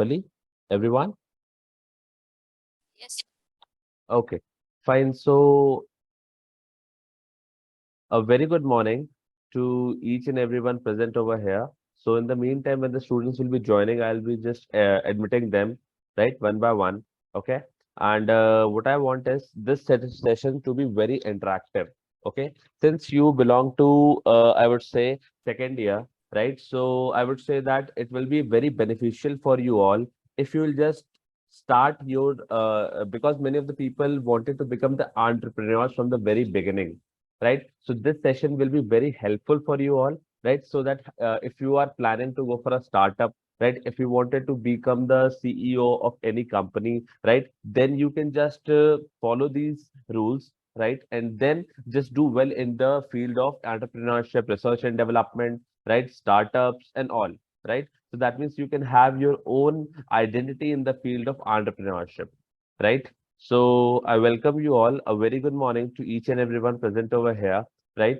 properly, everyone? Yes. Okay, fine. So, a very good morning to each and everyone present over here. So, in the meantime, when the students will be joining, I'll be just admitting them, right, one by one. Okay. And what I want is this session to be very interactive. Okay. Since you belong to, I would say, second year, right? So, I would say that it will be very beneficial for you all if you will just start your, because many of the people wanted to become the entrepreneurs from the very beginning, right? So this session will be very helpful for you all, right? So that if you are planning to go for a startup, right? If you wanted to become the CEO of any company, right? Then you can just follow these rules, right? And then just do well in the field of entrepreneurship, research and development, right? Startups and all, right? So that means you can have your own identity in the field of entrepreneurship, right? So I welcome you all. A very good morning to each and everyone present over here, right?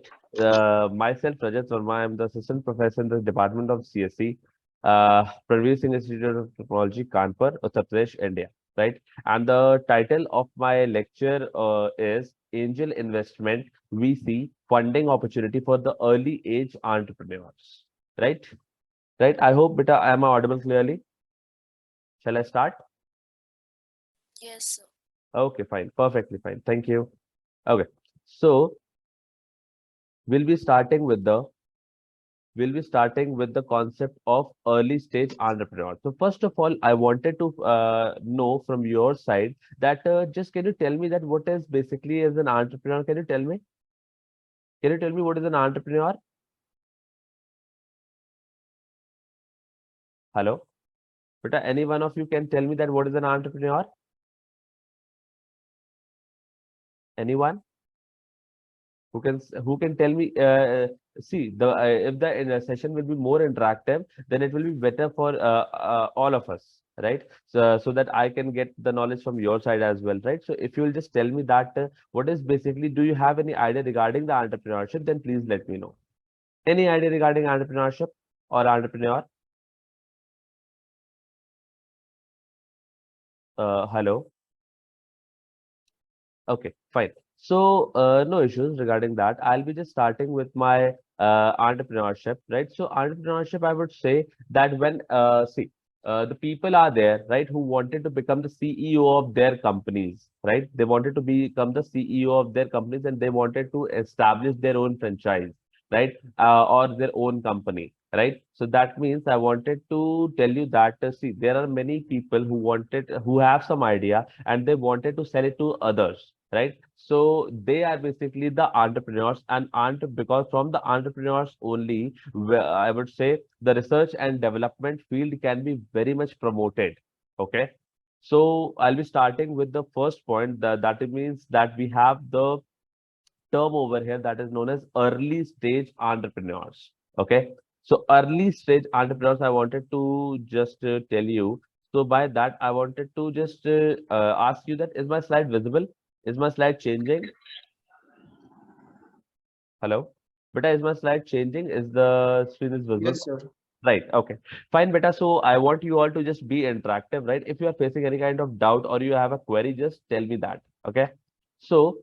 Myself, Rajat Verma, I am the assistant professor in the Department of CSC, Pranveer Singh Institute of Technology, Kanpur, Uttar Pradesh, India, right? And the title of my lecture is Angel Investment VC Funding Opportunity for the Early Age Entrepreneurs, right? Right. I hope, beta, I am audible clearly. Shall I start? Yes, sir. Okay, fine. Perfectly fine. Thank you. Okay. So we'll be starting with the concept of early stage entrepreneur. So first of all, I wanted to know from your side that just can you tell me that what is basically as an entrepreneur? Can you tell me? Can you tell me what is an entrepreneur? Hello, but any one of you can tell me that what is an entrepreneur? Anyone who can tell me? See, the if the session will be more interactive, then it will be better for all of us, right? So that I can get the knowledge from your side as well, right? So if you will just tell me that what is basically, do you have any idea regarding the entrepreneurship? Then please let me know. Any idea regarding entrepreneurship or entrepreneur? Hello. Okay, fine. So, no issues regarding that. I'll be just starting with my entrepreneurship, right? So, entrepreneurship, I would say that when, the people are there, right, who wanted to become the CEO of their companies, right? They wanted to become the CEO of their companies and they wanted to establish their own franchise, right? Or their own company, right? So that means I wanted to tell you that, see, there are many people who have some idea and they wanted to sell it to others, right? So they are basically the entrepreneurs and because from the entrepreneurs only, I would say the research and development field can be very much promoted. Okay. So I'll be starting with the first point that it means that we have the term over here that is known as early stage entrepreneurs. Okay. So early stage entrepreneurs, I wanted to just tell you. So by that, I wanted to just ask you that is my slide visible? Is my slide changing? Hello? Beta, is my slide changing? Is the screen is visible? Yes, sir. Right. Okay. Fine, beta. So I want you all to just be interactive, right? If you are facing any kind of doubt or you have a query, just tell me that. Okay. So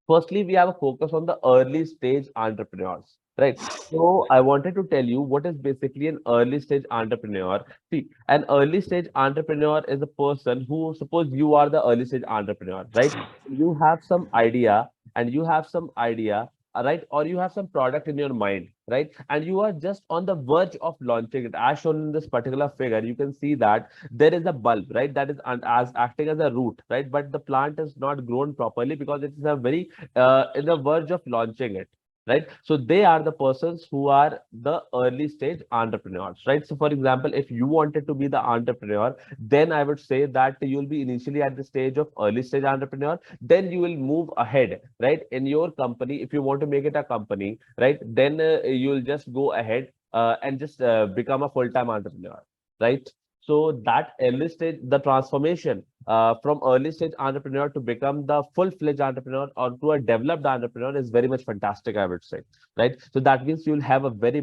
firstly, we have a focus on the early stage entrepreneurs, right? So I wanted to tell you what is basically an early stage entrepreneur. See, an early stage entrepreneur is a person who, suppose you are the early stage entrepreneur, right? You have some idea and you have some idea, right? Or you have some product in your mind, right? And you are just on the verge of launching it. As shown in this particular figure, you can see that there is a bulb, right? That is as acting as a root, right? But the plant is not grown properly because it is a very in the verge of launching it, right? So they are the persons who are the early stage entrepreneurs, right? So for example, if you wanted to be the entrepreneur, then I would say that you'll be initially at the stage of early stage entrepreneur, then you will move ahead, right? In your company, if you want to make it a company, right, then you'll just go ahead and just become a full-time entrepreneur, right? So that early stage, the transformation from early stage entrepreneur to become the full-fledged entrepreneur or to a developed entrepreneur is very much fantastic, I would say, right? So that means you'll have a very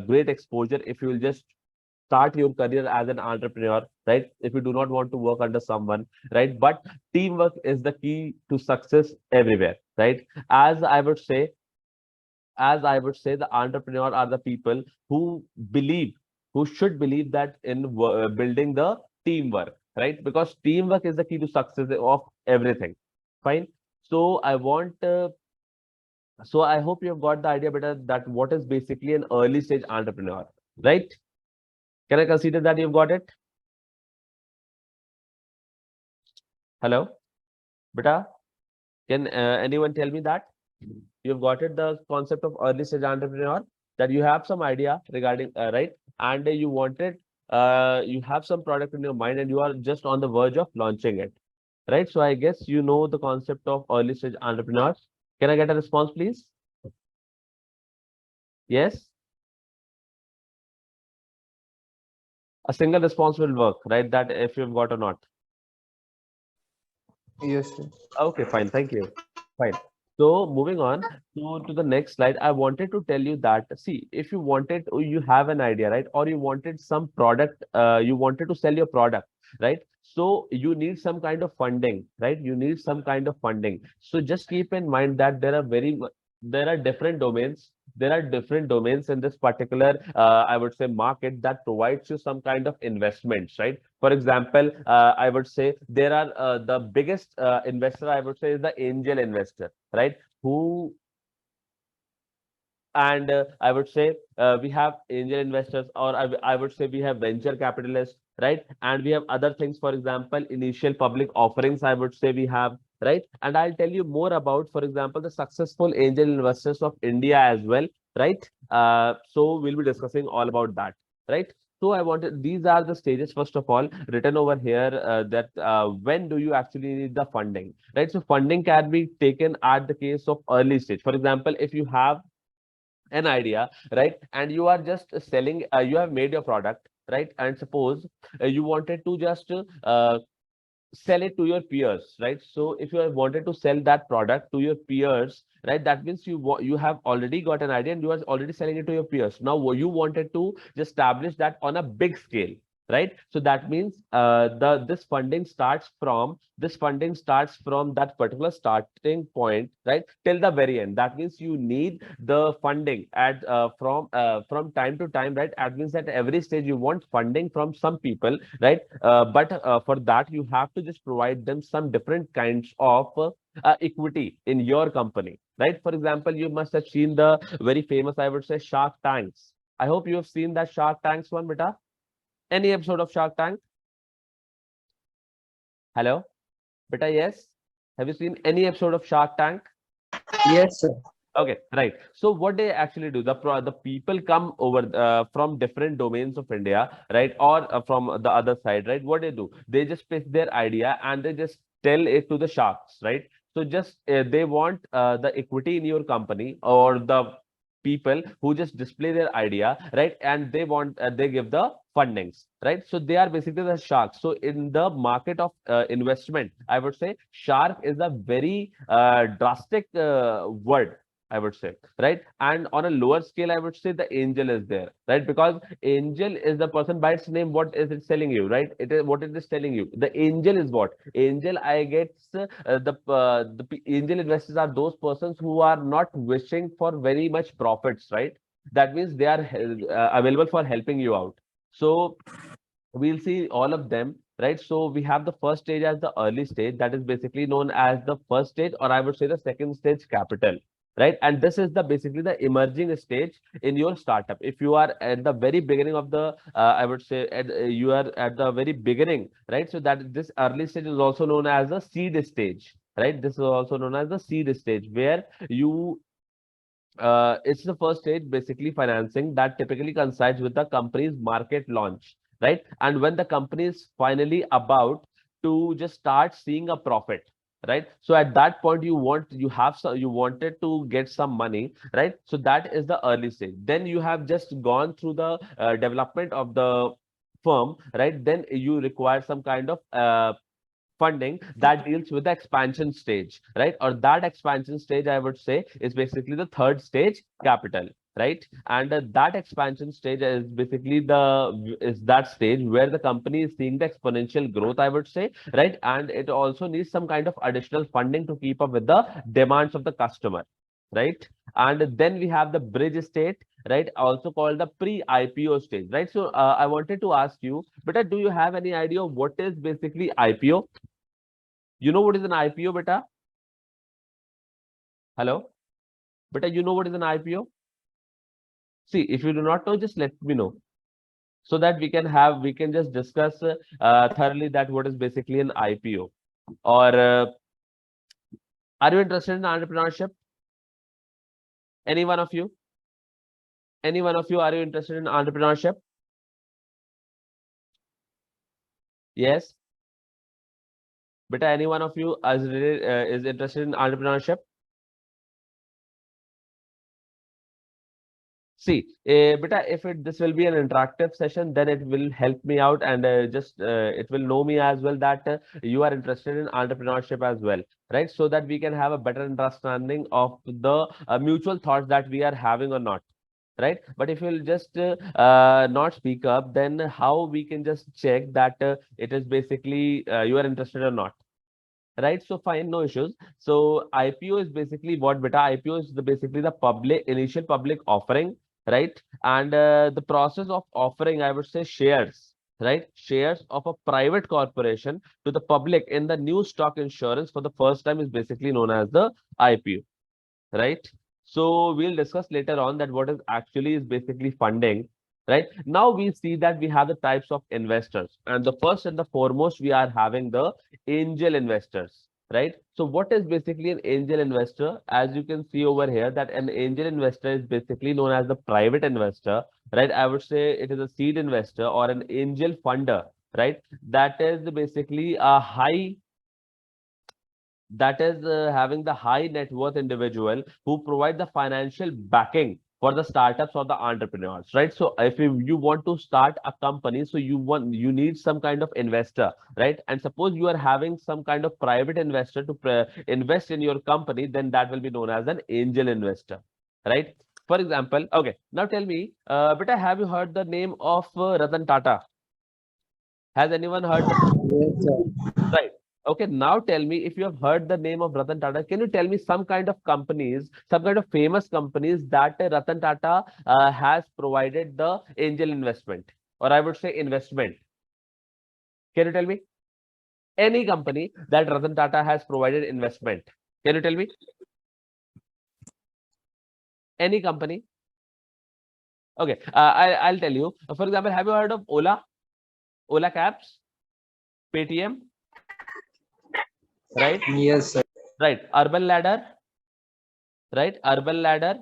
great exposure if you will just start your career as an entrepreneur, right? If you do not want to work under someone, right? But teamwork is the key to success everywhere, right? As I would say, as I would say, the entrepreneur are the people who believe, who should believe that in building the teamwork, right? Because teamwork is the key to success of everything. Fine. So I want, so I hope you've got the idea better that what is basically an early stage entrepreneur, right? Can I consider that you've got it? Hello, beta. Can anyone tell me that? You've got it, the concept of early stage entrepreneur, that you have some idea regarding, right? And you wanted, you have some product in your mind and you are just on the verge of launching it, right? So I guess you know the concept of early stage entrepreneurs. Can I get a response, please? Yes? A single response will work, right? That if you've got or not. Yes, sir. Okay, fine. Thank you. Fine. So moving on to the next slide, I wanted to tell you that, see, if you wanted, you have an idea, right? Or you wanted some product, you wanted to sell your product, right? So you need some kind of funding, right? You need some kind of funding. So just keep in mind that there are different domains. There are different domains in this particular, I would say, market that provides you some kind of investments, right? For example, I would say there are the biggest investor, I would say, is the angel investor, right? Who and I would say we have angel investors, or I would say we have venture capitalists, right? And we have other things, for example, initial public offerings, I would say we have, right? And I'll tell you more about, for example, the successful angel investors of India as well, right? So we'll be discussing all about that, right? So I wanted, these are the stages, first of all, written over here, that when do you actually need the funding, right? So funding can be taken at the case of early stage. For example, if you have an idea, right? And you are just selling, you have made your product, right? And suppose you wanted to just sell it to your peers, right? So if you have wanted to sell that product to your peers, right, that means you have already got an idea and you are already selling it to your peers. Now you wanted to just establish that on a big scale, right? So that means the this funding starts from that particular starting point, right, till the very end. That means you need the funding at from time to time, right? That means at every stage you want funding from some people, right? But for that, you have to just provide them some different kinds of equity in your company, right? For example, you must have seen the very famous, I would say, Shark Tanks. I hope you have seen that Shark Tanks one, beta. Any episode of Shark Tank? Hello, beta. Yes. Have you seen any episode of Shark Tank? Yes, sir. Okay, right. So what they actually do, the people come over from different domains of India, right, or from the other side, right? What they do, they just pitch their idea and they just tell it to the sharks, right? So just they want the equity in your company, or the people who just display their idea, right? And they want they give the fundings, right? So they are basically the sharks. So in the market of investment, I would say shark is a very drastic word, I would say, right? And on a lower scale, I would say the angel is there, right? Because angel is the person by its name. What is it telling you, right? It is what it is telling you. The angel is what? Angel, I guess, angel investors are those persons who are not wishing for very much profits, right? That means they are available for helping you out. So we'll see all of them, right? So we have the first stage as the early stage, that is basically known as the first stage, or I would say the second stage capital, right? And this is the basically the emerging stage in your startup. If you are at the very beginning of the I would say you are at the very beginning, right? So that this early stage is also known as the seed stage, right? This is also known as the seed stage, where you it's the first stage, basically financing that typically coincides with the company's market launch, right? And when the company is finally about to just start seeing a profit, right? So at that point, you wanted to get some money, right? So that is the early stage. Then you have just gone through the development of the firm, right? Then you require some kind of funding that deals with the expansion stage, right? Or that expansion stage, I would say, is basically the third stage capital, right? And that expansion stage is basically that stage where the company is seeing the exponential growth, I would say, right? And it also needs some kind of additional funding to keep up with the demands of the customer, right? And then we have the bridge state, right? Also called the pre-IPO stage, right? So I wanted to ask you, beta, do you have any idea of what is basically IPO? You know what is an IPO, beta? Hello? Beta, you know what is an IPO? See, if you do not know, just let me know so that we can just discuss thoroughly that what is basically an IPO. Or are you interested in entrepreneurship? Any one of you? Any one of you, are you interested in entrepreneurship? Yes. Beta, any one of you is interested in entrepreneurship? See, beta, if this will be an interactive session, then it will help me out and it will know me as well that you are interested in entrepreneurship as well, right? So that we can have a better understanding of the mutual thoughts that we are having or not, right? But if you'll just not speak up, then how we can just check that it is basically you are interested or not? Right, so fine, no issues. So IPO is basically what, beta? IPO is basically the initial public offering, right? And the process of offering, I would say, shares, right? Shares of a private corporation to the public in the new stock insurance for the first time is basically known as the IPO, right? So we'll discuss later on that what is actually is basically funding, right? Now we see that we have the types of investors, and the first and the foremost we are having the angel investors, right? So what is basically an angel investor? As you can see over here, that an angel investor is basically known as the private investor, right? I would say it is a seed investor or an angel funder, right? That is basically a high that is having the high net worth individual who provide the financial backing for the startups or the entrepreneurs, right? So if you want to start a company, so you need some kind of investor, right? And suppose you are having some kind of private investor to invest in your company, then that will be known as an angel investor, right? For example, okay, now tell me, beta, have you heard the name of Ratan Tata? Has anyone heard the Yes, sir. Right. Okay, now tell me, if you have heard the name of Ratan Tata, can you tell me some kind of companies, some kind of famous companies that Ratan Tata has provided the angel investment, or I would say investment? Can you tell me any company that Ratan Tata has provided investment? Can you tell me any company? Okay, I'll tell you. For example, have you heard of Ola? Ola Cabs, Paytm, right? Yes, sir. Right. Urban Ladder, right? Urban Ladder,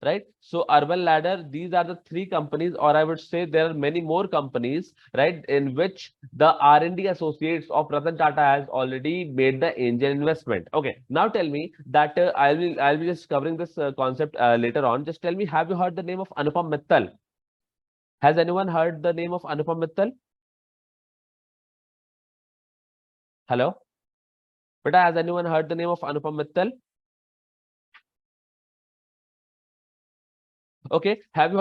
right? So Urban Ladder, these are the three companies, or I would say there are many more companies, right, in which the R&D associates of Ratan Tata has already made the angel investment. Okay, now tell me that I'll be just covering this concept later on. Just tell me, have you heard the name of Anupam Mittal? Has anyone heard the name of Anupam Mittal? Hello, but has anyone heard the name of Anupam Mittal? Okay, have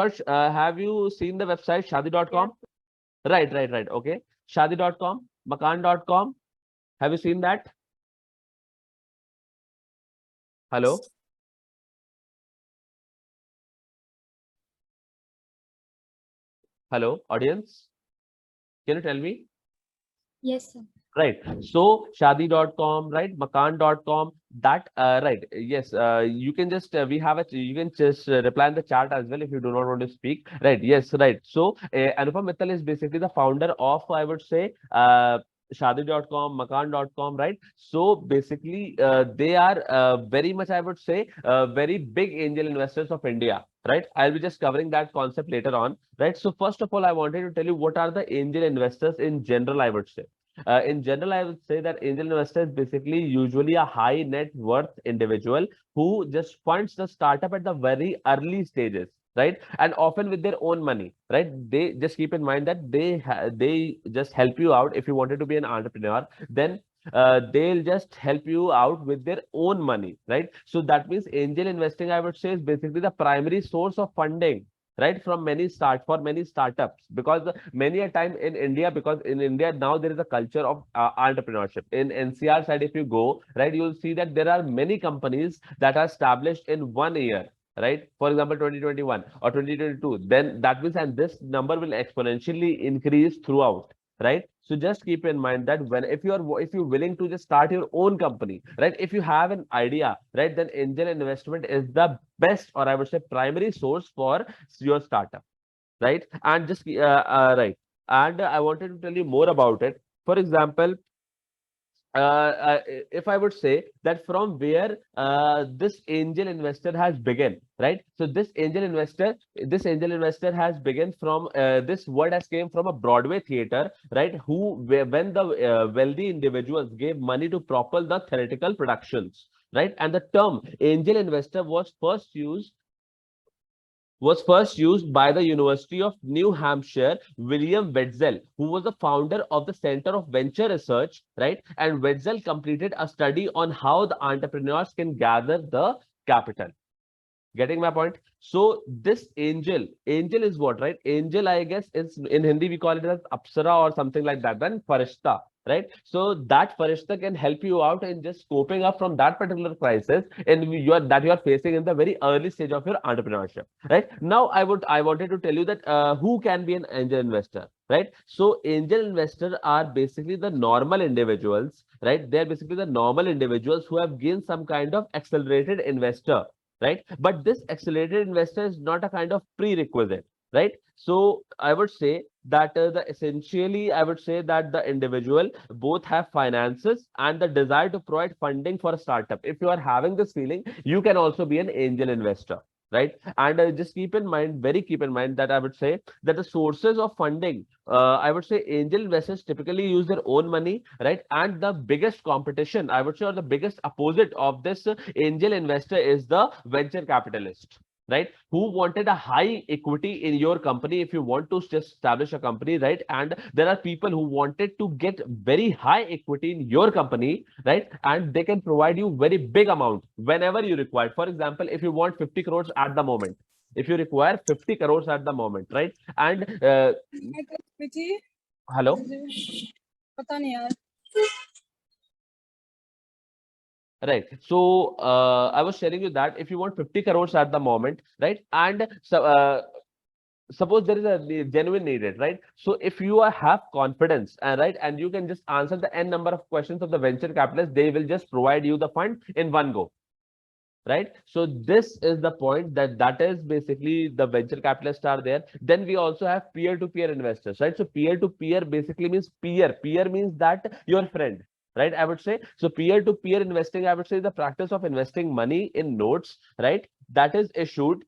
you seen the website shadi.com? Right, right, right. Okay. Shadi.com, Makan.com. Have you seen that? Hello? Hello, audience? Can you tell me? Yes, sir. Right. So shadi.com, right? Makan.com. That right. Yes. You can just you can just reply in the chat as well if you do not want to speak. Right. Yes. Right. So Anupam Mittal is basically the founder of, I would say, shadi.com, makan.com, right? So basically, they are very much, I would say, very big angel investors of India, right? I'll be just covering that concept later on, right? So first of all, I wanted to tell you what are the angel investors in general, I would say. In general, I would say that angel investor is basically usually a high net worth individual who just funds the startup at the very early stages, right? And often with their own money, right? They just keep in mind that they just help you out if you wanted to be an entrepreneur. Then they'll just help you out with their own money, right? So that means angel investing, I would say, is basically the primary source of funding, right, from many startups. Because many a time in India, because in India now there is a culture of entrepreneurship. In NCR side, if you go, right, you'll see that there are many companies that are established in 1 year, right? For example, 2021 or 2022. Then that means, and this number will exponentially increase throughout, right? So just keep in mind that when if you're willing to just start your own company, right? If you have an idea, right, then angel investment is the best, or I would say primary source for your startup, right? And just right. And I wanted to tell you more about it. For example, if I would say that from where this angel investor has begun, right? So this angel investor has begun from this word has came from a Broadway theater, right? When the wealthy individuals gave money to propel the theatrical productions, right? And the term angel investor was first used by the University of New Hampshire, William Wetzel, who was the founder of the Center of Venture Research, right? And Wetzel completed a study on how the entrepreneurs can gather the capital. Getting my point? So this angel is what, right? Angel, I guess, is in Hindi we call it as Apsara or something like that. Then Farishta, right? So that Farishta can help you out in just scoping up from that particular crisis and you are facing in the very early stage of your entrepreneurship, right? Now I wanted to tell you that who can be an angel investor, right? So angel investors are basically the normal individuals, right? They're basically the normal individuals who have gained some kind of accelerated investor, right? But this accelerated investor is not a kind of prerequisite, right? So I would say that I would say that the individual both have finances and the desire to provide funding for a startup. If you are having this feeling, you can also be an angel investor, right? And just keep in mind that I would say that the sources of funding, I would say angel investors typically use their own money, right? And the biggest competition, I would say, or the biggest opposite of this angel investor is the venture capitalist, right? Who wanted a high equity in your company if you want to just establish a company, right? And there are people who wanted to get very high equity in your company, right? And they can provide you very big amount whenever you require. For example, if you want 50 crores at the moment, if you require 50 crores at the moment, right? And hello. पता नहीं यार Right. So I was sharing you that if you want 50 crores at the moment, right? And so suppose there is a genuine needed, right? So if you have confidence and right, and you can just answer the n number of questions of the venture capitalists, they will just provide you the fund in one go, right? So this is the point that is basically the venture capitalists are there. Then we also have peer-to-peer investors, right? So peer-to-peer basically means peer means that your friend, right? I would say so. Peer-to-peer investing, I would say, the practice of investing money in notes, right, that is issued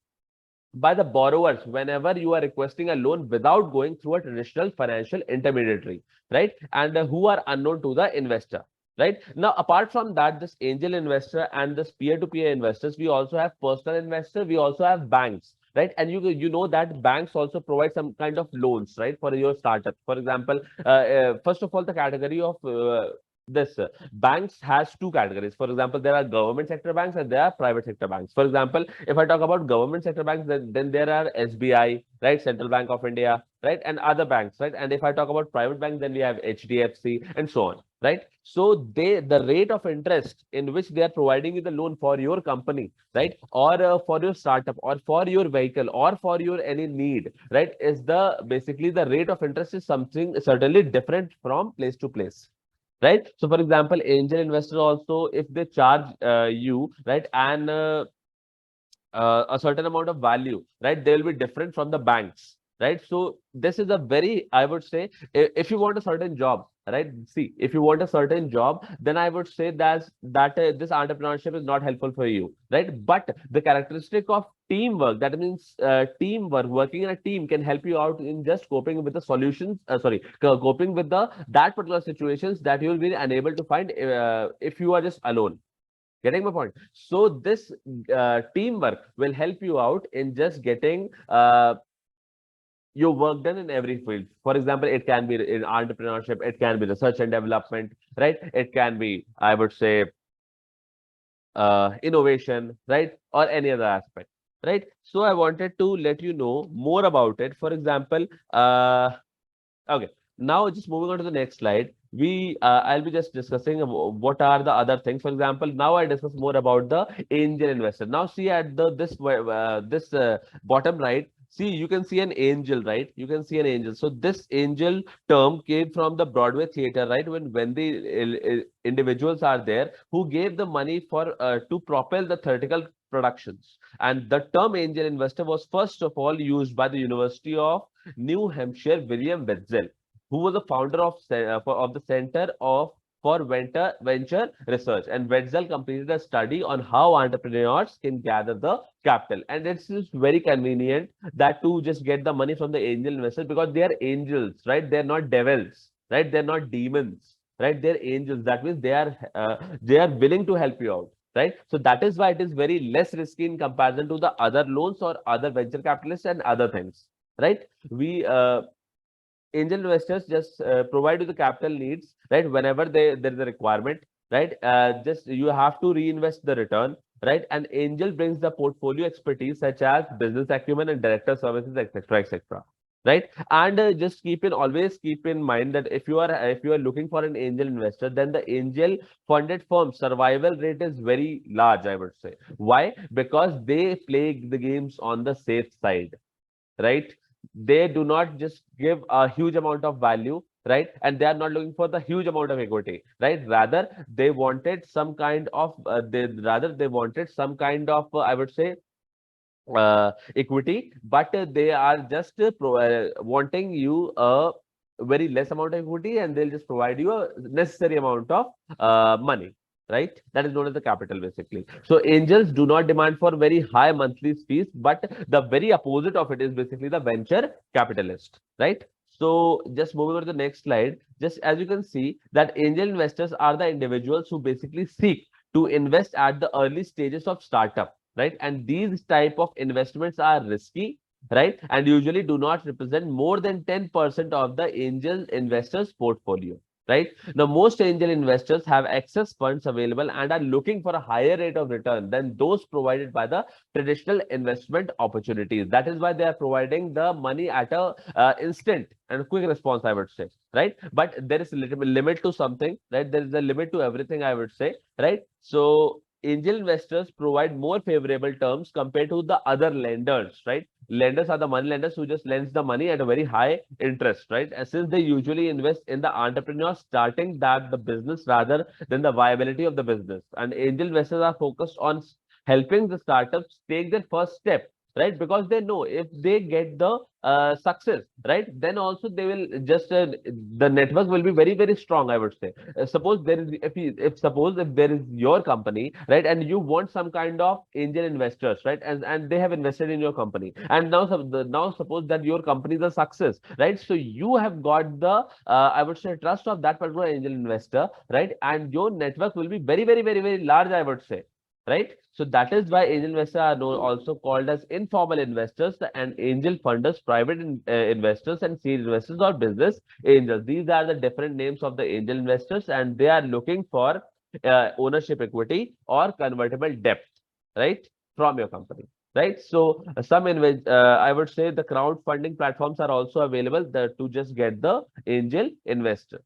by the borrowers whenever you are requesting a loan without going through a traditional financial intermediary, right? And who are unknown to the investor, right? Now, apart from that, this angel investor and this peer-to-peer investors, we also have personal investors, we also have banks, right? And you know that banks also provide some kind of loans, right, for your startup. For example, first of all, the category of this banks has two categories. For example, there are government sector banks and there are private sector banks. For example, if I talk about government sector banks, then there are SBI, right, Central Bank of India, right, and other banks, right? And if I talk about private banks, then we have HDFC and so on, right? So the rate of interest in which they are providing you the loan for your company, right, or for your startup, or for your vehicle, or for your any need, right, is the basically the rate of interest is something certainly different from place to place, right? So for example, angel investor also, if they charge you, right, and a certain amount of value, right, they will be different from the banks, right? So this is a very, I would say, if you want a certain job, right? See, if you want a certain job, then I would say that this entrepreneurship is not helpful for you, right? But the characteristic of teamwork, that means teamwork, working in a team can help you out in just coping with the solutions. Coping with the that particular situations that you will be unable to find if you are just alone. Getting my point? So this teamwork will help you out in just getting your work done in every field. For example, it can be in entrepreneurship, it can be research and development, right? It can be, I would say, innovation, right? Or any other aspect, right? So I wanted to let you know more about it. For example, okay. Now, just moving on to the next slide, I'll be just discussing what are the other things. For example, now I discuss more about the angel investor. Now, see at the this bottom right, see you can see an angel, right? You can see an angel. So this angel term came from the Broadway theater, right? When the individuals are there who gave the money for to propel the theatrical productions, and the term angel investor was first of all used by the University of New Hampshire, William Wetzel, who was the founder of the Center for Venture Research. And Wetzel completed a study on how entrepreneurs can gather the capital. And it's just very convenient that to just get the money from the angel investors because they are angels, right? They're not devils, right? They're not demons, right? They're angels. That means they are willing to help you out, right? So that is why it is very less risky in comparison to the other loans or other venture capitalists and other things, right? We angel investors just provide you the capital needs, right? Whenever there is a requirement, right? Just you have to reinvest the return, right? And angel brings the portfolio expertise such as business acumen and director services, etc., etc. Right, and just always keep in mind that if you are looking for an angel investor, then the angel funded firm survival rate is very large. I would say why? Because they play the games on the safe side, right? They do not just give a huge amount of value, right? And they are not looking for the huge amount of equity, right? Rather, they wanted some kind of they wanted some kind of I would say equity, but they are just wanting you a very less amount of equity, and they'll just provide you a necessary amount of money, right? That is known as the capital, basically. So angels do not demand for very high monthly fees, but the very opposite of it is basically the venture capitalist, right? So just moving on to the next slide, just as you can see that angel investors are the individuals who basically seek to invest at the early stages of startup, right? And these type of investments are risky, right? And usually do not represent more than 10% of the angel investors portfolio, right? Now, most angel investors have excess funds available and are looking for a higher rate of return than those provided by the traditional investment opportunities. That is why they are providing the money at a instant and quick response, I would say, right? But there is a little bit limit to something, right? There is a limit to everything, I would say, right? So angel investors provide more favorable terms compared to the other lenders, right? Lenders are the money lenders who just lends the money at a very high interest, right? And since they usually invest in the entrepreneur starting that the business rather than the viability of the business. And angel investors are focused on helping the startups take their first step, right? Because they know if they get the success, right, then also they will just the network will be very, very strong, I would say. Suppose there is if suppose if there is your company, right, and you want some kind of angel investors, right, and they have invested in your company, and now suppose that your company is a success, right? So you have got the I would say trust of that particular angel investor, right? And your network will be very, very, very, very large, I would say, right? So that is why angel investors are known, also called as informal investors and angel funders, private investors, and seed investors or business angels. These are the different names of the angel investors, and they are looking for ownership equity or convertible debt, right, from your company. Right, so I would say the crowdfunding platforms are also available there to just get the angel investor.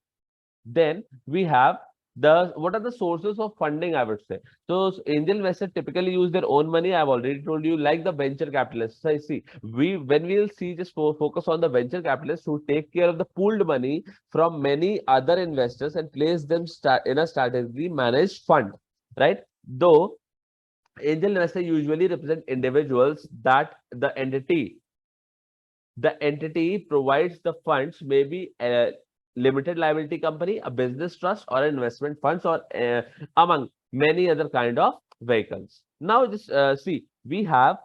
Then we have the what are the sources of funding, I would say. So angel investors typically use their own money. I've already told you, like the venture capitalists. I see when we'll see just focus on the venture capitalists who take care of the pooled money from many other investors and place them in a strategically managed fund, right? Though angel investors usually represent individuals that the entity provides the funds, maybe a limited liability company, a business trust, or investment funds, or among many other kind of vehicles. Now, just we have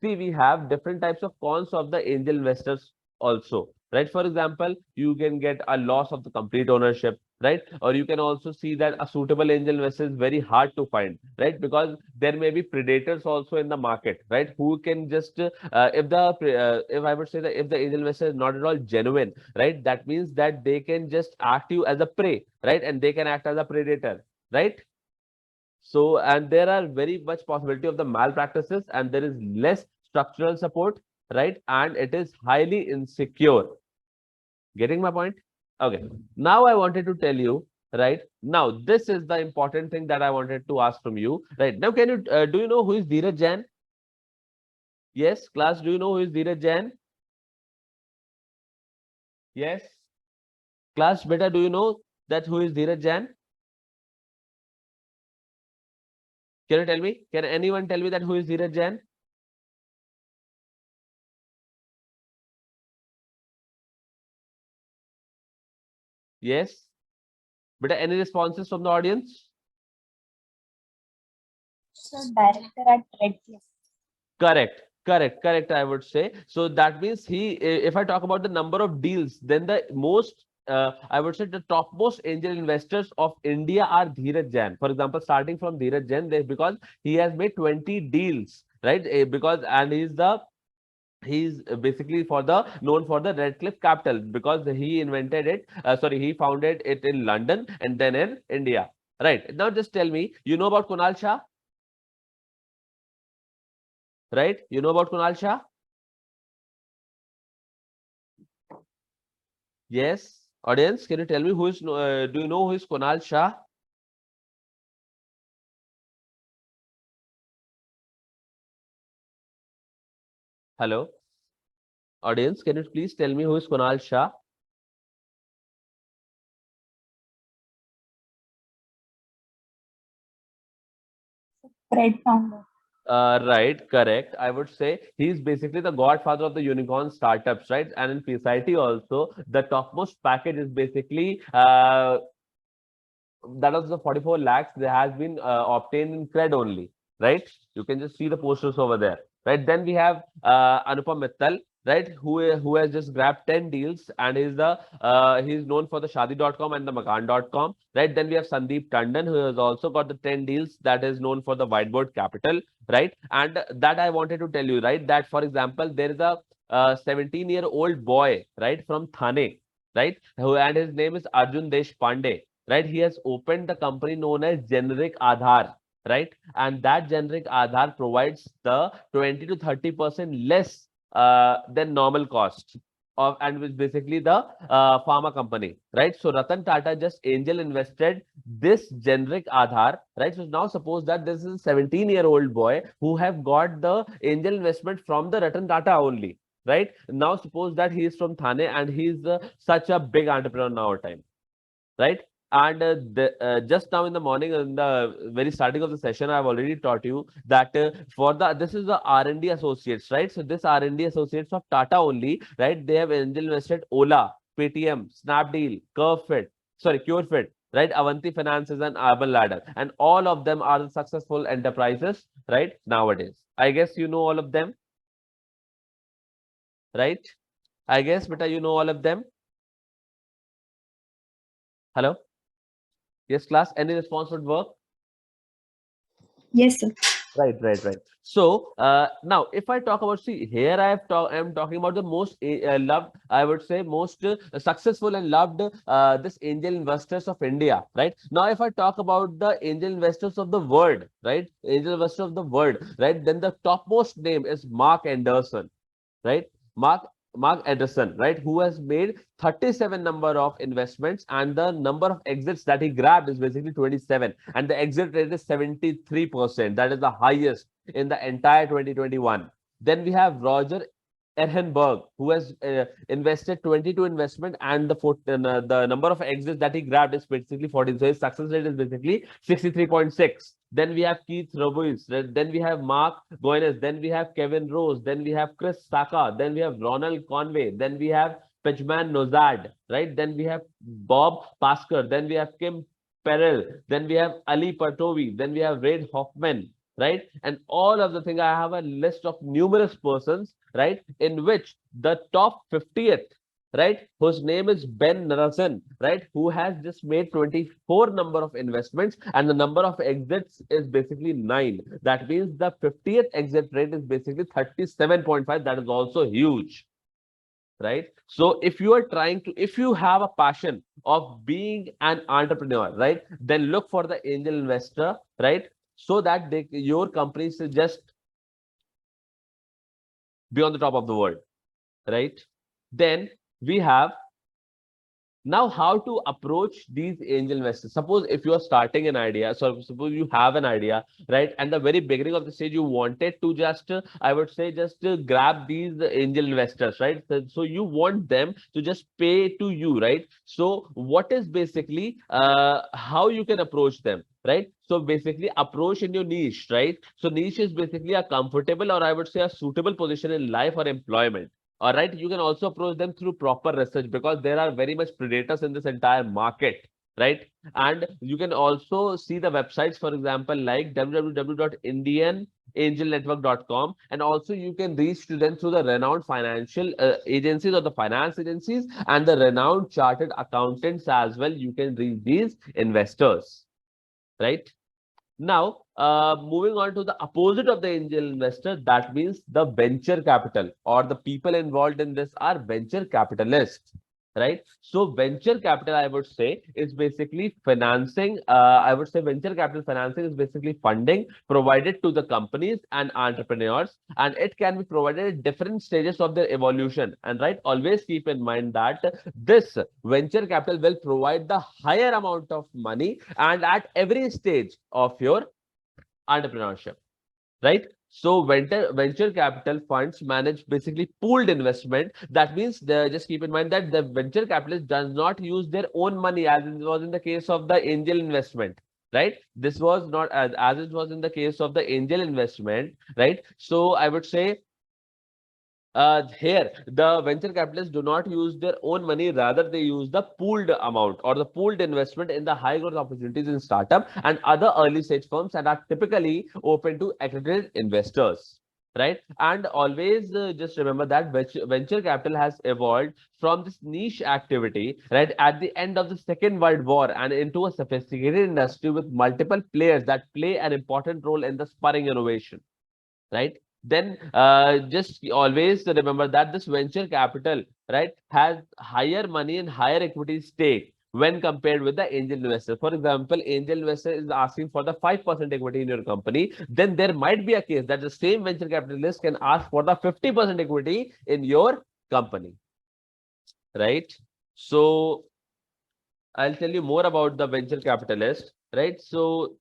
different types of cons of the angel investors also, right? For example, you can get a loss of the complete ownership, right? Or you can also see that a suitable angel investor is very hard to find, right? Because there may be predators also in the market, right? Who can just if I would say that if the angel investor is not at all genuine, right? That means that they can just act you as a prey, right? And they can act as a predator, right? So, and there are very much possibility of the malpractices, and there is less structural support, right? And it is highly insecure. Getting my point? Okay. Now I wanted to tell you, right? Now this is the important thing that I wanted to ask from you, right? Now, can you do you know who is Dheeraj Jain? Yes, class. Do you know who is Dheeraj Jain? Yes, class. Beta, do you know that who is Dheeraj Jain? Can you tell me? Can anyone tell me that who is Dheeraj Jain? Yes. Beta, any responses from the audience? So director at Red Cliff. Correct. I would say. So that means if I talk about the number of deals, then the most, I would say the topmost angel investors of India are Dheeraj Jain. For example, starting from Dheeraj Jain, because he has made 20 deals, right? Because, and he's basically known for the Red Cliff Capital because he invented it. He founded it in London and then in India. Right. Now, just tell me, you know about Kunal Shah? Right? You know about Kunal Shah? Yes. Audience, can you tell me do you know who is Kunal Shah? Hello. Audience, can you please tell me who is Kunal Shah? Fred founder. Right, correct. I would say he's basically the godfather of the unicorn startups, right? And in PSIT also, the topmost package is basically that was the 44 lakhs that has been obtained in cred only, right? You can just see the posters over there, right? Then we have Anupam Mittal, right? Who has just grabbed 10 deals and he's known for the Shadi.com and the Makan.com, right? Then we have Sandeep Tandon, who has also got the 10 deals that is known for the Whiteboard Capital, right? And that I wanted to tell you, right? That for example, there is a 17-year-old boy, right, from Thane, right? And his name is Arjun Deshpande, right? He has opened the company known as Generic Aadhaar, right? And that Generic Aadhaar provides the 20 to 30% less than normal cost of, and with basically the pharma company, right? So Ratan Tata just angel invested this Generic Aadhaar, right? So now suppose that this is a 17-year-old boy who have got the angel investment from the Ratan Tata only, right? Now suppose that he is from Thane and he is such a big entrepreneur now time, right? And just now in the morning, in the very starting of the session, I've already taught you that this is the R&D associates, right? So this R&D associates of Tata only, right? They have angel invested Ola, Paytm, Snapdeal, Curefit, right? Avanti Finances and Urban Ladder, and all of them are the successful enterprises, right? Nowadays, I guess you know all of them, right? I guess, beta, you know all of them. Hello. Yes, class. Any response would work. Yes, sir. Right. So now, if I talk about, see here, I'm talking about the most loved, I would say, most successful and loved this angel investors of India, right? Now, if I talk about the angel investors of the world, right? Angel investors of the world, right? Then the topmost name is Mark Anderson, right? Mark Mark Anderson, right, who has made 37 number of investments, and the number of exits that he grabbed is basically 27, and the exit rate is 73%. That is the highest in the entire 2021. Then we have Roger Ehrenberg, who has invested 22 investment, and the number of exits that he grabbed is basically 14. So his success rate is basically 63.6. Then we have Keith Robuis. Then we have Mark Goines. Then we have Kevin Rose. Then we have Chris Saka. Then we have Ronald Conway. Then we have Pejman Nozad. Right. Then we have Bob Pasker. Then we have Kim Perel. Then we have Ali Patovi. Then we have Red Hoffman, right? And all of the thing, I have a list of numerous persons, right, in which the top 50th, right, whose name is Ben Narasan, right, who has just made 24 number of investments and the number of exits is basically 9. That means the 50th exit rate is basically 37.5. That is also huge, right? So if you are trying to, if you have a passion of being an entrepreneur, right, then look for the angel investor, right, so that your company is just be on the top of the world, right? Then we have now how to approach these angel investors. Suppose if you are starting an idea, so suppose you have an idea, right? And the very beginning of the stage, you wanted to just, I would say, just grab these angel investors, right? So you want them to just pay to you, right? So what is basically how you can approach them, right? So basically approach in your niche, right? So niche is basically a comfortable or I would say a suitable position in life or employment. All right, you can also approach them through proper research because there are very much predators in this entire market, right? And you can also see the websites, for example, like www.indianangelnetwork.com, and also you can reach to them through the renowned financial agencies or the finance agencies and the renowned chartered accountants as well. You can reach these investors, right? Now, moving on to the opposite of the angel investor, that means the venture capital or the people involved in this are venture capitalists, right? So venture capital, I would say, is basically financing. I would say venture capital financing is basically funding provided to the companies and entrepreneurs, and it can be provided at different stages of their evolution. And right, always keep in mind that this venture capital will provide the higher amount of money and at every stage of your entrepreneurship, right? So venture capital funds manage basically pooled investment. That means just keep in mind that the venture capitalist does not use their own money as it was in the case of the angel investment, right? This was not as it was in the case of the angel investment, right? So I would say here the venture capitalists do not use their own money, rather they use the pooled amount or the pooled investment in the high growth opportunities in startup and other early stage firms and are typically open to accredited investors, right? And always just remember that venture capital has evolved from this niche activity, right, at the end of the Second World War and into a sophisticated industry with multiple players that play an important role in the spurring innovation, right? Then just always remember that this venture capital, right, has higher money and higher equity stake when compared with the angel investor. For example, angel investor is asking for the 5% equity in your company. Then there might be a case that the same venture capitalist can ask for the 50% equity in your company, right? So I'll tell you more about the venture capitalist, right? So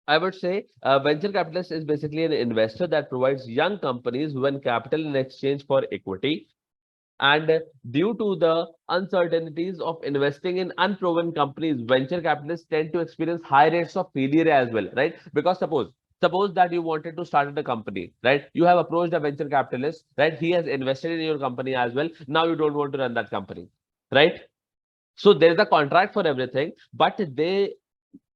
I would say venture capitalist is basically an investor that provides young companies when capital in exchange for equity. And due to the uncertainties of investing in unproven companies, venture capitalists tend to experience high rates of failure as well, right? Because suppose that you wanted to start a company, right? You have approached a venture capitalist, right? He has invested in your company as well. Now you don't want to run that company, right? So there is a contract for everything, but they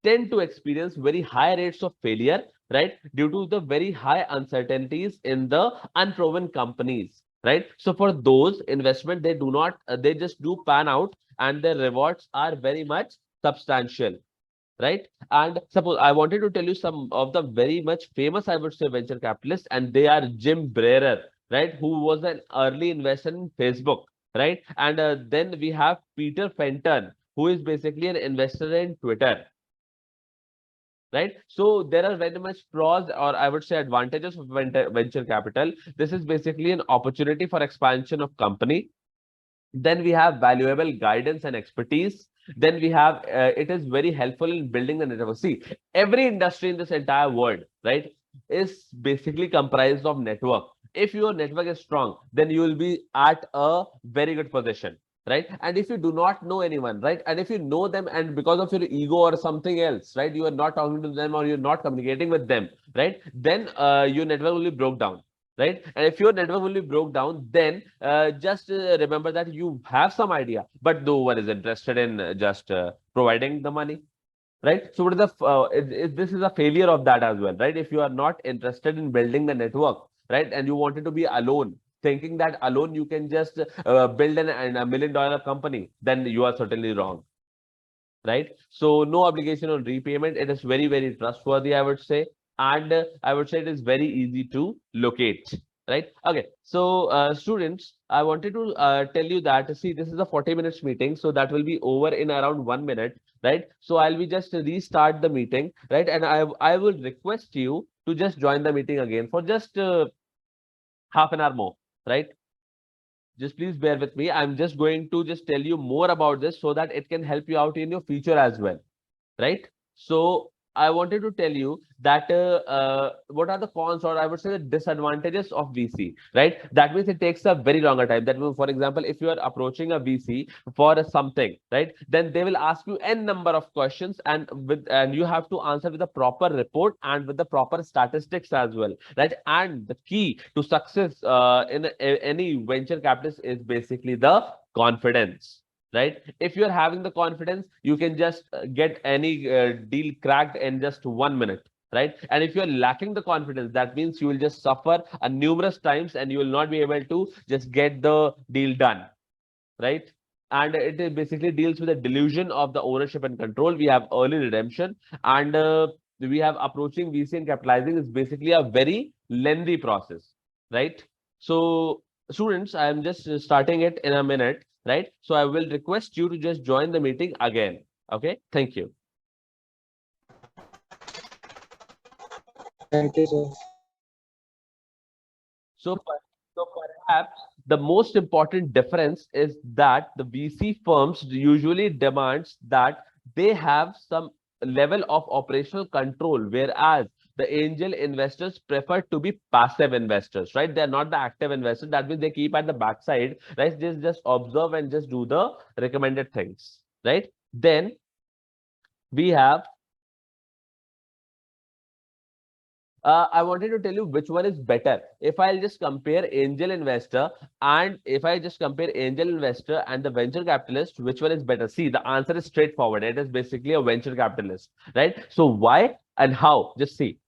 tend to experience very high rates of failure, right? Due to the very high uncertainties in the unproven companies, right? So for those investment, they do not, they just do pan out and the rewards are very much substantial, right? And suppose I wanted to tell you some of the very much famous, I would say, venture capitalists, and they are Jim Brerer, right? Who was an early investor in Facebook, right? And then we have Peter Fenton, who is basically an investor in Twitter, right? So there are very much pros or I would say advantages of venture capital. This is basically an opportunity for expansion of company. Then we have valuable guidance and expertise. Then we have it is very helpful in building the network. See, every industry in this entire world, right, is basically comprised of network. If your network is strong, then you will be at a very good position, right? And if you do not know anyone, right, and if you know them and because of your ego or something else, right, you are not talking to them or you're not communicating with them, right, then your network will be broke down, right? And if your network will be broke down, then just remember that you have some idea, but no one is interested in just providing the money, right? So what is the this is a failure of that as well, right? If you are not interested in building the network, right, and you wanted to be alone, thinking that alone you can just build a $1 million company, then you are certainly wrong, right? So no obligation on repayment. It is very, very trustworthy, I would say. And I would say it is very easy to locate, right? Okay. So students, I wanted to tell you that, see, this is a 40 minutes meeting. So that will be over in around 1 minute, right? So I'll be just restart the meeting, right? And I will request you to just join the meeting again for just half an hour more, right? Just please bear with me. I'm just going to just tell you more about this so that it can help you out in your future as well, right? So I wanted to tell you that what are the cons, or I would say the disadvantages of VC, right? That means it takes a very longer time. That means, for example, if you are approaching a VC for something, right, then they will ask you n number of questions, and you have to answer with a proper report and with the proper statistics as well, right? And the key to success in any venture capitalist is basically the confidence, right? If you're having the confidence, you can just get any deal cracked in just 1 minute, right? And if you're lacking the confidence, that means you will just suffer numerous times and you will not be able to just get the deal done, right? And basically deals with the delusion of the ownership and control. We have early redemption, and we have approaching VC and capitalizing is basically a very lengthy process, right? So students, I am just starting it in a minute, right? So I will request you to just join the meeting again. Okay, thank you. Thank you, sir. So, so perhaps the most important difference is that the VC firms usually demands that they have some level of operational control, whereas the angel investors prefer to be passive investors, right? They're not the active investors. That means they keep at the backside, right? Just observe and just do the recommended things, right? Then we have I wanted to tell you which one is better. If I'll just compare angel investor and if I just compare angel investor and the venture capitalist, which one is better? See, the answer is straightforward. It is basically a venture capitalist, right? So why and how? Just see.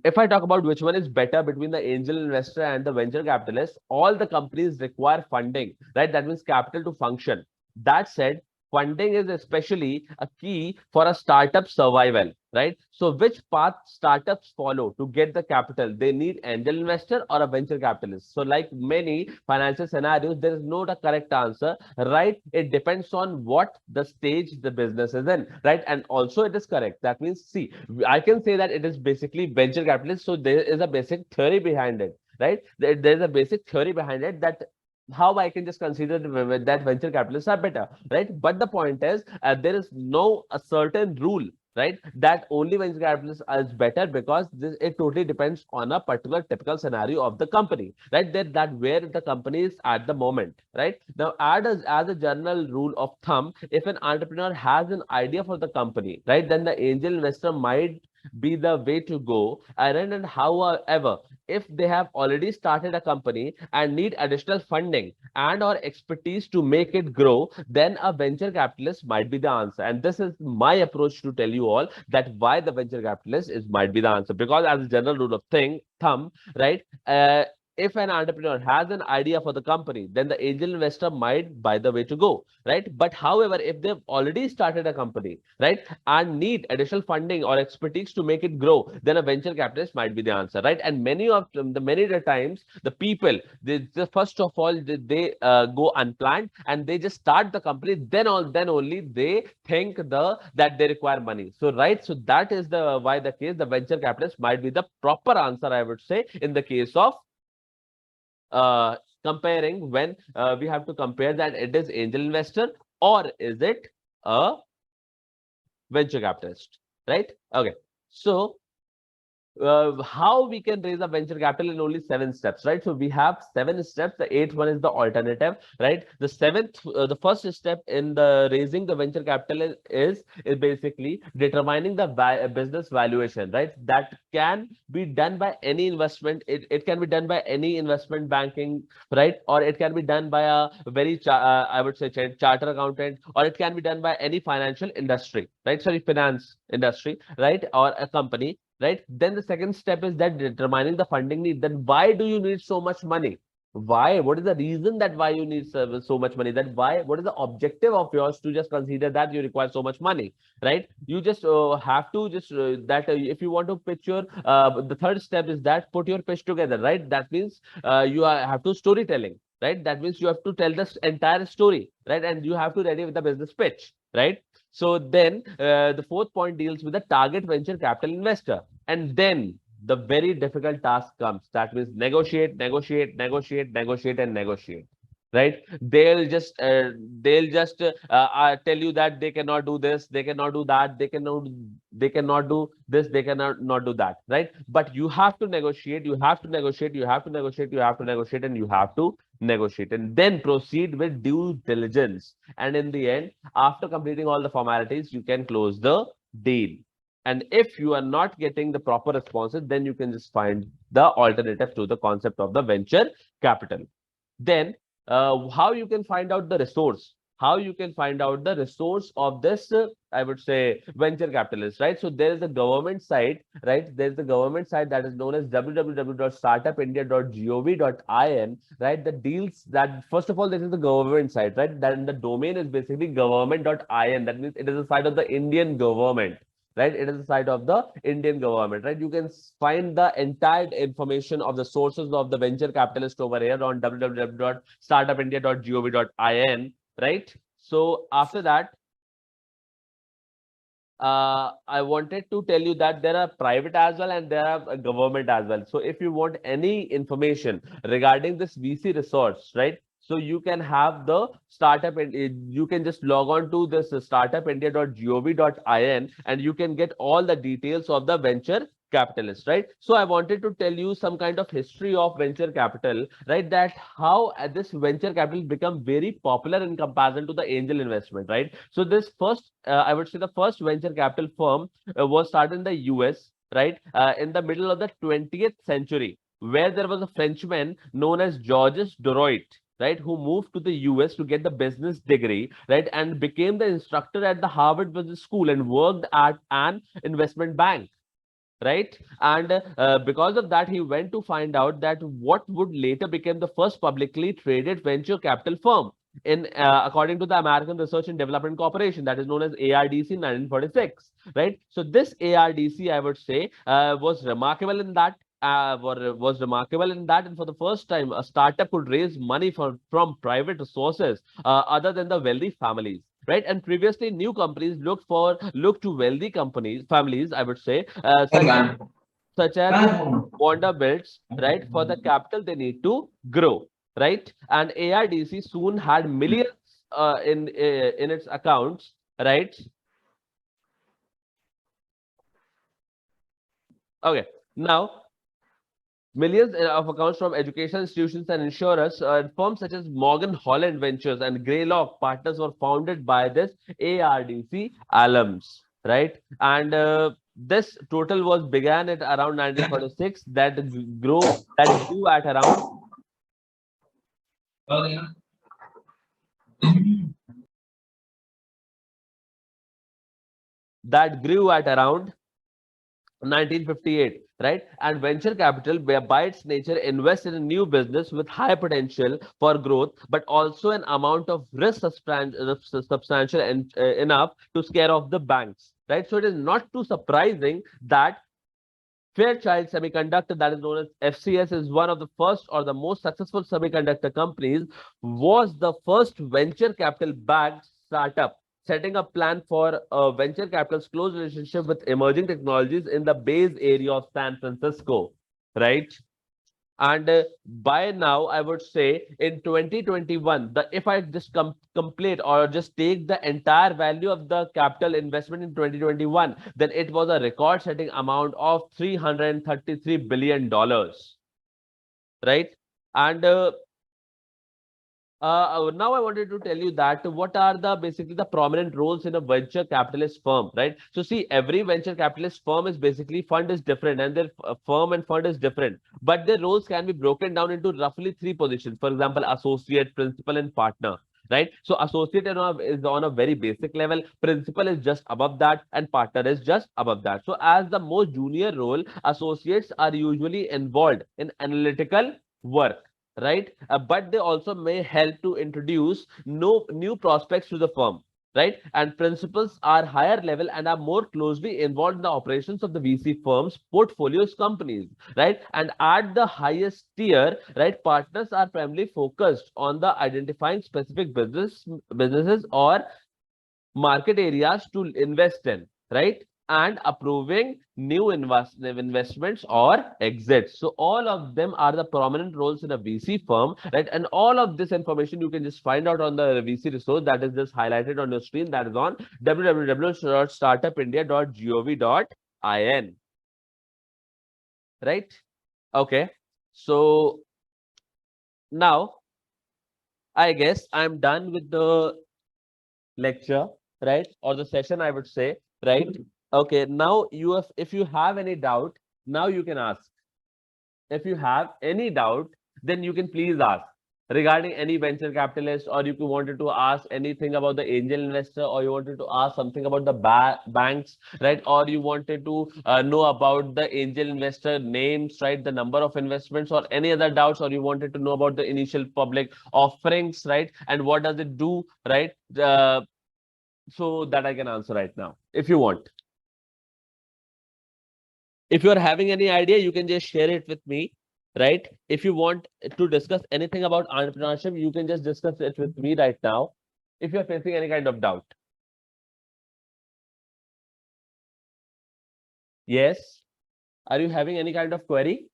If I talk about which one is better between the angel investor and the venture capitalist, all the companies require funding, right? That means capital to function. That said, funding is especially a key for a startup survival, right? So which path startups follow to get the capital? They need angel investor or a venture capitalist. So like many financial scenarios, there is no the correct answer, right? It depends on what the stage the business is in, right? And also it is correct. That means, see, I can say that it is basically venture capitalist. So there is a basic theory behind it, right? There's a basic theory behind it that how I can just consider that venture capitalists are better, right? But the point is, there is no a certain rule, right, that only venture capitalists is better, because this it totally depends on a particular typical scenario of the company, right? That where the company is at the moment, right? Now, as a general rule of thumb, if an entrepreneur has an idea for the company, right, then the angel investor might be the way to go. And however, if they have already started a company and need additional funding and or expertise to make it grow, then a venture capitalist might be the answer. And this is my approach to tell you all that why the venture capitalist is might be the answer. Because as a general rule of thumb, right? If an entrepreneur has an idea for the company, then the angel investor might buy the way to go, right? But however, if they've already started a company, right, and need additional funding or expertise to make it grow, then a venture capitalist might be the answer, right? And many of them, many of the times, the people, they first of all, they go unplanned and they just start the company. Then only they think that they require money. So, right, so that is the why the case the venture capitalist might be the proper answer, I would say, in the case of uh, comparing when we have to compare that it is angel investor or is it a venture capitalist, right? Okay. So how we can raise a venture capital in only 7 steps, right? So we have 7 steps. The eighth one is the alternative, right? The seventh, the first step in the raising the venture capital is basically determining the business valuation, right? That can be done by any investment. It can be done by any investment banking, right? Or it can be done by a very, I would say, charter accountant, or it can be done by any financial industry, right? Sorry, finance industry, right? Or a company, right? Then the second step is that determining the funding need. Then why do you need so much money? Why? What is the reason that why you need so much money? That why? What is the objective of yours to just consider that you require so much money, right? You just have to just that if you want to pitch your the third step is that put your pitch together, right? That means have to storytelling, right? That means you have to tell this entire story, right? And you have to ready with the business pitch, right? So then the fourth point deals with the target venture capital investor, and then the very difficult task comes. That means negotiate, negotiate, negotiate, negotiate, and negotiate. Right? They'll just tell you that they cannot do this, they cannot do that, they cannot do this, they cannot not do that. Right? But you have to negotiate, you have to negotiate, you have to negotiate, you have to negotiate, and you have to negotiate, and then proceed with due diligence. And in the end, after completing all the formalities, you can close the deal. And if you are not getting the proper responses, then you can just find the alternative to the concept of the venture capital. Then, how you can find out the resource? How you can find out the resource of this, I would say, venture capitalist, right? So there is a government site, right? There's the government site that is known as www.startupindia.gov.in, right? That deals that, first of all, this is the government site, right? Then the domain is basically government.in. That means it is a site of the Indian government, right? It is the site of the Indian government, right? You can find the entire information of the sources of the venture capitalist over here on www.startupindia.gov.in, right? So after that, I wanted to tell you that there are private as well and there are government as well. So if you want any information regarding this VC resource, right? So you can have the startup and you can just log on to this startupindia.gov.in and you can get all the details of the venture capitalist, right? So I wanted to tell you some kind of history of venture capital, right? That how this venture capital become very popular in comparison to the angel investment, right? So this first, I would say the first venture capital firm was started in the US, right? In the middle of the 20th century, where there was a Frenchman known as Georges Doroit, right, who moved to the US to get the business degree, right, and became the instructor at the Harvard Business School and worked at an investment bank, right? And because of that, he went to find out that what would later become the first publicly traded venture capital firm in according to the American Research and Development Corporation, that is known as ARDC 1946, right? So this ARDC, I would say, was remarkable in that. Was remarkable in that, and for the first time, a startup could raise money from private resources other than the wealthy families, right? And previously, new companies looked to wealthy families, I would say, such as Vanderbilts, right? For the capital they need to grow, right? And ARDC soon had millions in its accounts, right? Okay, now millions of accounts from educational institutions and insurers. Firms such as Morgan Holland Ventures and Greylock Partners were founded by this ARDC alums, right? And this total was began at around 1946. That grew at around that grew at around 1958, right? And venture capital, by its nature, invests in a new business with high potential for growth, but also an amount of risk substantial and enough to scare off the banks, right? So it is not too surprising that Fairchild Semiconductor, that is known as FCS, is one of the first or the most successful semiconductor companies, was the first venture capital backed startup, setting a plan for venture capital's close relationship with emerging technologies in the Bay Area of San Francisco, right? And by now, I would say in 2021, if I just complete or just take the entire value of the capital investment in 2021, then it was a record-setting amount of $333 billion, right? And now I wanted to tell you that what are the basically the prominent roles in a venture capitalist firm, right? So see, every venture capitalist firm is basically fund is different, and their firm and fund is different, but their roles can be broken down into roughly three positions. For example, associate, principal, and partner. Right, so associate is on a very basic level, principal is just above that, and partner is just above that. So as the most junior role, associates are usually involved in analytical work, right? But they also may help to introduce new prospects to the firm, right? And principals are higher level and are more closely involved in the operations of the VC firms, portfolios companies, right? And at the highest tier, right, partners are primarily focused on the identifying specific businesses or market areas to invest in, right? And approving new investments or exits. So all of them are the prominent roles in a VC firm, right? And all of this information you can just find out on the VC resource that is just highlighted on your screen. That is on www.startupindia.gov.in, right? Okay. So now I guess I'm done with the lecture, right? Or the session, I would say, right? Okay, now if you have any doubt, now you can ask. If you have any doubt, then you can please ask regarding any venture capitalist, or if you wanted to ask anything about the angel investor, or you wanted to ask something about the banks, right? Or you wanted to know about the angel investor names, right? The number of investments, or any other doubts, or you wanted to know about the initial public offerings, right? And what does it do, right? So that I can answer right now, if you want. If you are having any idea, you can just share it with me, right? If you want to discuss anything about entrepreneurship, you can just discuss it with me right now. If you're facing any kind of doubt. Yes. Are you having any kind of query?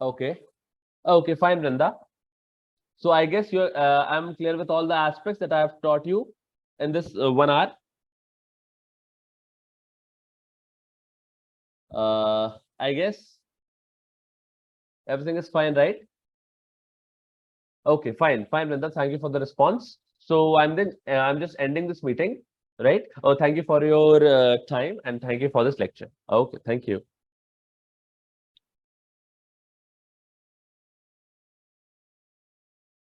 Okay. Okay, fine, Vrinda. So I guess I'm clear with all the aspects that I have taught you in this 1 hour. I guess everything is fine, right? Okay, fine, fine, Vrinda. Thank you for the response. So I'm just ending this meeting, right? Oh, thank you for your time and thank you for this lecture. Okay, thank you.